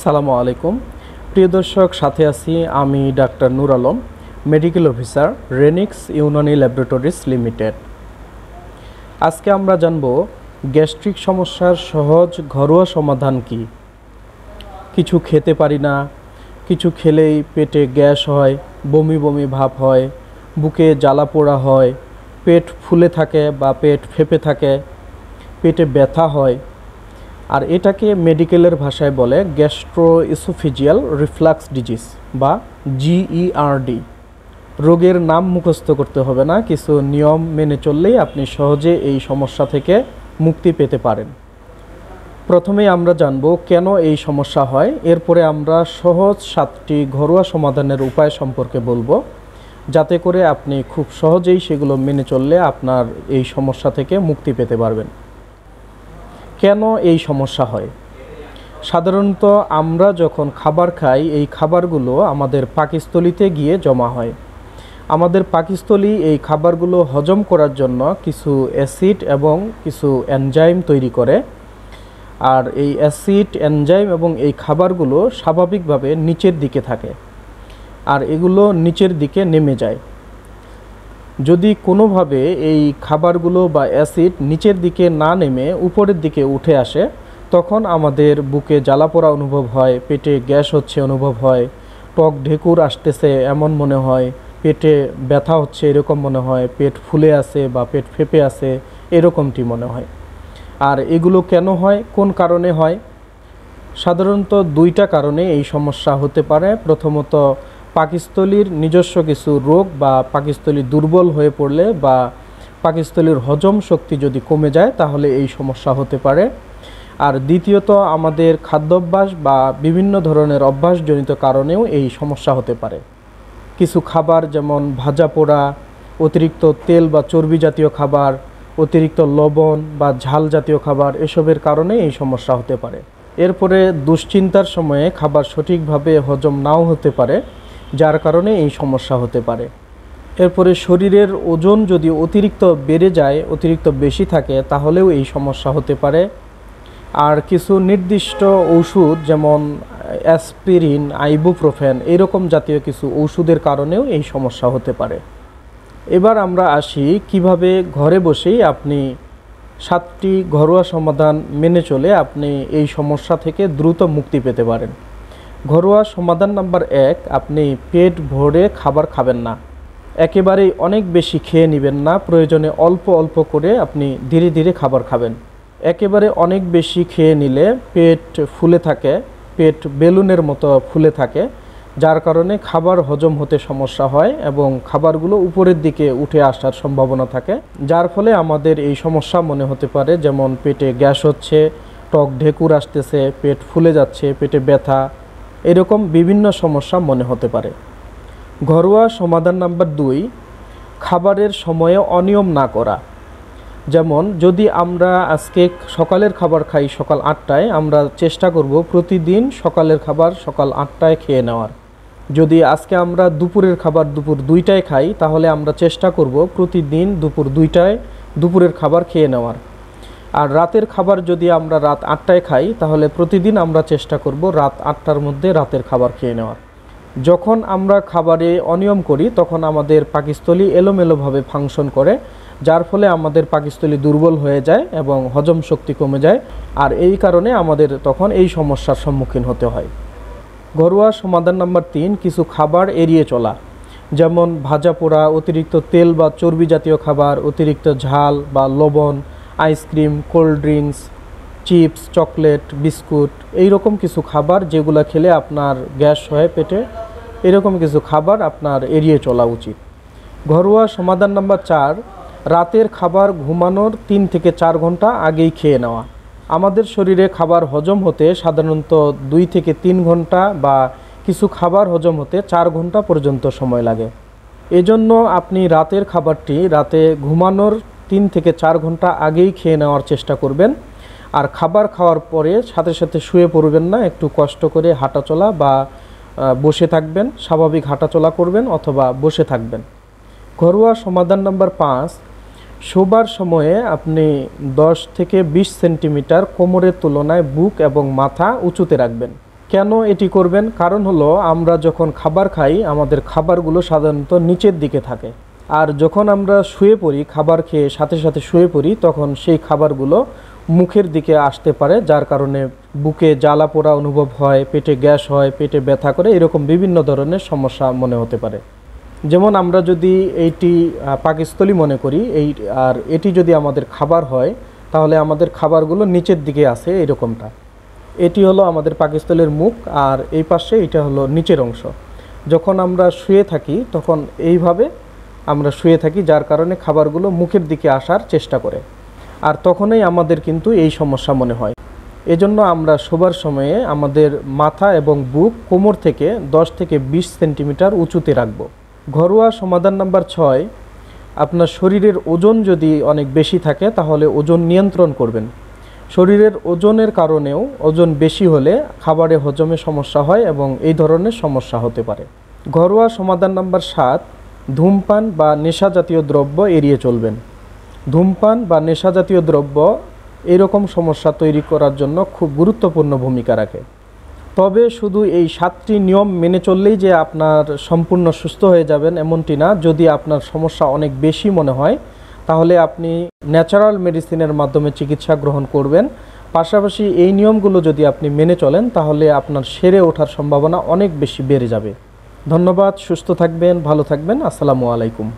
সালামু আলাইকুম প্রিয় দর্শক, সাথে আছি আমি doctor Noor Alam, medical officer, Renix Unani laboratories limited. আজকে আমরা জানব গ্যাস্ট্রিক সমস্যার সহজ ঘরোয়া সমাধান কি। কিছু খেতে পারি না, কিছু খেলেই পেটে গ্যাস হয়, বমি বমি ভাব হয়, বুকে জ্বালা পোড়া হয়, পেট ফুলে থাকে বা পেট ফেঁপে থাকে, পেটে ব্যথা হয়। আর এটাকে মেডিকেলের ভাষায় বলে গ্যাস্ট্রোইসোফেজিয়াল রিফ্লাক্স ডিজিজ বা GERD। রোগের নাম মুখস্থ করতে হবে না, কিছু নিয়ম মেনে চললেই আপনি সহজে এই সমস্যা থেকে মুক্তি পেতে পারেন। প্রথমেই আমরা জানব কেন এই সমস্যা হয়, এরপরে আমরা সহজ 7টি ঘরোয়া সমাধানের উপায় সম্পর্কে বলবো, যাতে করে আপনি খুব সহজেই সেগুলো মেনে চললে আপনার এই সমস্যা থেকে মুক্তি পেতে পারবেন। কেন এই সমস্যা হয়? সাধারণত আমরা যখন খাবার খাই, এই খাবারগুলো আমাদের পাকস্থলীতে গিয়ে জমা হয়। আমাদের পাকস্থলী এই খাবারগুলো হজম করার জন্য কিছু অ্যাসিড এবং কিছু এনজাইম তৈরি করে। আর এই অ্যাসিড, এনজাইম এবং এই খাবারগুলো স্বাভাবিকভাবে নিচের দিকে থাকে, আর এগুলো নিচের দিকে নেমে যায়। যদি কোনোভাবে এই খাবারগুলো বা অ্যাসিড নিচের দিকে না নেমে উপরের দিকে উঠে আসে, তখন আমাদের বুকে জ্বালা পোড়া অনুভব হয়, পেটে গ্যাস হচ্ছে অনুভব হয়, টক ঢেকুর আসতেছে এমন মনে হয়, পেটে ব্যথা হচ্ছে এরকম মনে হয়, পেট ফুলে আছে বা পেট ফেঁপে আছে এরকমটি মনে হয়। আর এগুলো কেন হয়, কোন কারণে হয়? সাধারণত 2টা কারণে এই সমস্যা হতে পারে। প্রথমত, পাকস্থলীর নিজস্ব কিছু রোগ বা পাকস্থলী দুর্বল হয়ে পড়লে বা পাকস্থলীর হজম শক্তি যদি কমে যায় তাহলে এই সমস্যা হতে পারে। আর দ্বিতীয়ত, আমাদের খাদ্যাভ্যাস বা বিভিন্ন ধরনের অভ্যাসজনিত কারণেও এই সমস্যা হতে পারে। কিছু খাবার যেমন ভাজা পোড়া, অতিরিক্ত তেল বা চর্বি জাতীয় খাবার, অতিরিক্ত লবণ বা ঝাল জাতীয় খাবার, এসবের কারণে এই সমস্যা হতে পারে। এরপরে দুশ্চিন্তার সময়ে খাবার সঠিকভাবে হজম নাও হতে পারে, যার কারণে এই সমস্যা হতে পারে। এরপরে শরীরের ওজন যদি অতিরিক্ত বেড়ে যায়, অতিরিক্ত বেশি থাকে, তাহলেও এই সমস্যা হতে পারে। আর কিছু নির্দিষ্ট ওষুধ যেমন অ্যাসপিরিন, আইবুপ্রোফেন এরকম জাতীয় কিছু ওষুধের কারণেও এই সমস্যা হতে পারে। এবার আমরা আসি কিভাবে ঘরে বসেই আপনি 7টি ঘরোয়া সমাধান মেনে চলে আপনি এই সমস্যা থেকে দ্রুত মুক্তি পেতে পারেন। ঘরোয়া সমাধান নাম্বার 1, আপনি পেট ভরে খাবার খাবেন না। একেবারেই অনেক বেশি খেয়ে নেবেন না, প্রয়োজনে অল্প অল্প করে আপনি ধীরে ধীরে খাবার খাবেন। একেবারে অনেক বেশি খেয়ে নিলে পেট ফুলে থাকে, পেট বেলুনের মতো ফুলে থাকে, যার কারণে খাবার হজম হতে সমস্যা হয় এবং খাবারগুলো উপরের দিকে উঠে আসার সম্ভাবনা থাকে, যার ফলে আমাদের এই সমস্যা মনে হতে পারে, যেমন পেটে গ্যাস হচ্ছে, টক ঢেকুর আসতেছে, পেট ফুলে যাচ্ছে, পেটে ব্যথা, এরকম বিভিন্ন সমস্যা মনে হতে পারে। ঘরোয়া সমাধান নাম্বার 2, খাবারের সময়ে অনিয়ম না করা। যেমন যদি আমরা আজকে সকালের খাবার খাই সকাল 8টায়, আমরা চেষ্টা করব প্রতিদিন সকালের খাবার সকাল 8টায় খেয়ে নেওয়ার। যদি আজকে আমরা দুপুরের খাবার দুপুর 2টায় খাই, তাহলে আমরা চেষ্টা করব প্রতিদিন দুপুর 2টায় দুপুরের খাবার খেয়ে নেওয়ার। আর রাতের খাবার যদি আমরা রাত 8টায় খাই, তাহলে প্রতিদিন আমরা চেষ্টা করব রাত 8টার মধ্যে রাতের খাবার খেয়ে নেওয়ার। যখন আমরা খাবারে অনিয়ম করি, তখন আমাদের পাকস্থলী এলোমেলোভাবে ফাংশন করে, যার ফলে আমাদের পাকস্থলী দুর্বল হয়ে যায় এবং হজম শক্তি কমে যায়। আর এই কারণে আমাদের তখন এই সমস্যার সম্মুখীন হতে হয়। ঘরোয়া সমাধান নাম্বার 3, কিছু খাবার এড়িয়ে চলা। যেমন ভাজা পোড়া, অতিরিক্ত তেল বা চর্বি জাতীয় খাবার, অতিরিক্ত ঝাল বা লবণ, ice cream, cold drinks, chips, chocolate, biscuit, এইরকম কিছু খাবার যেগুলো খেলে আপনার গ্যাস হয় পেটে, এরকম কিছু খাবার আপনার এড়িয়ে চলা উচিত। ঘরোয়া সমাধান নাম্বার 4, রাতের খাবার ঘুমানোর 3 থেকে 4 ঘন্টা আগেই খেয়ে নেওয়া। আমাদের শরীরে খাবার হজম হতে সাধারণত 2 থেকে 3 ঘন্টা বা কিছু খাবার হজম হতে 4 ঘন্টা পর্যন্ত সময় লাগে। এজন্য আপনি রাতের খাবারটি রাতে ঘুমানোর 3 থেকে 4 ঘন্টা আগেই খেয়ে নেওয়ার চেষ্টা করবেন। আর খাবার খাওয়ার পরে সাথে সাথে শুয়ে পড়বেন না, একটু কষ্ট করে হাঁটাচলা বা বসে থাকবেন, স্বাভাবিক হাঁটাচলা করবেন অথবা বসে থাকবেন। ঘরোয়া সমাধান নাম্বার 5, শোবার সময়ে আপনি 10 থেকে 20 সেন্টিমিটার কোমরের তুলনায় বুক এবং মাথা উঁচুতে রাখবেন। কেন এটি করবেন? কারণ হলো আমরা যখন খাবার খাই আমাদের খাবারগুলো সাধারণত নিচের দিকে থাকে, আর যখন আমরা শুয়ে পড়ি খাবার খেয়ে সাথে সাথে শুয়ে পড়ি তখন সেই খাবারগুলো মুখের দিকে আসতে পারে, যার কারণে বুকে জ্বালা পোড়া অনুভব হয়, পেটে গ্যাস হয়, পেটে ব্যথা করে, এরকম বিভিন্ন ধরনের সমস্যা মনে হতে পারে। যেমন আমরা যদি এইটি পাকস্থলী মনে করি আর এটি যদি আমাদের খাবার হয় তাহলে আমাদের খাবারগুলো নিচের দিকে আসে এরকমটা। এটি হলো আমাদের পাকস্থলীর মুখ, আর এই পাশে এটা হলো নিচের অংশ। যখন আমরা শুয়ে থাকি তখন এইভাবে আমরা শুয়ে থাকি, যার কারণে খাবারগুলো মুখের দিকে আসার চেষ্টা করে, আর তখনই আমাদের কিন্তু এই সমস্যা মনে হয়। এজন্য আমরা শোবার সময়ে আমাদের মাথা এবং বুক কোমর থেকে 10 থেকে 20 সেন্টিমিটার উঁচুতে রাখব। ঘরোয়া সমাধান নাম্বার 6, আপনার শরীরের ওজন যদি অনেক বেশি থাকে তাহলে ওজন নিয়ন্ত্রণ করবেন। শরীরের ওজনের কারণেও ওজন বেশি হলে খাবারে হজমে সমস্যা হয় এবং এই ধরনের সমস্যা হতে পারে। ঘরোয়া সমাধান নাম্বার 7, ধূমপান বা নেশা জাতীয় দ্রব্য এড়িয়ে চলবেন। ধূমপান বা নেশা জাতীয় দ্রব্য এরকম সমস্যা তৈরি করার জন্য খুব গুরুত্বপূর্ণ ভূমিকা রাখে। তবে শুধু এই 7টি নিয়ম মেনে চললেই যে আপনার সম্পূর্ণ সুস্থ হয়ে যাবেন এমনটি না। যদি আপনার সমস্যা অনেক বেশি মনে হয় তাহলে আপনি ন্যাচারাল মেডিসিনের মাধ্যমে চিকিৎসা গ্রহণ করবেন। পাশাপাশি এই নিয়মগুলো যদি আপনি মেনে চলেন তাহলে আপনার সেরে ওঠার সম্ভাবনা অনেক বেশি বেড়ে যাবে। ধন্যবাদ। সুস্থ থাকবেন, ভালো থাকবেন। আসসালামু আলাইকুম।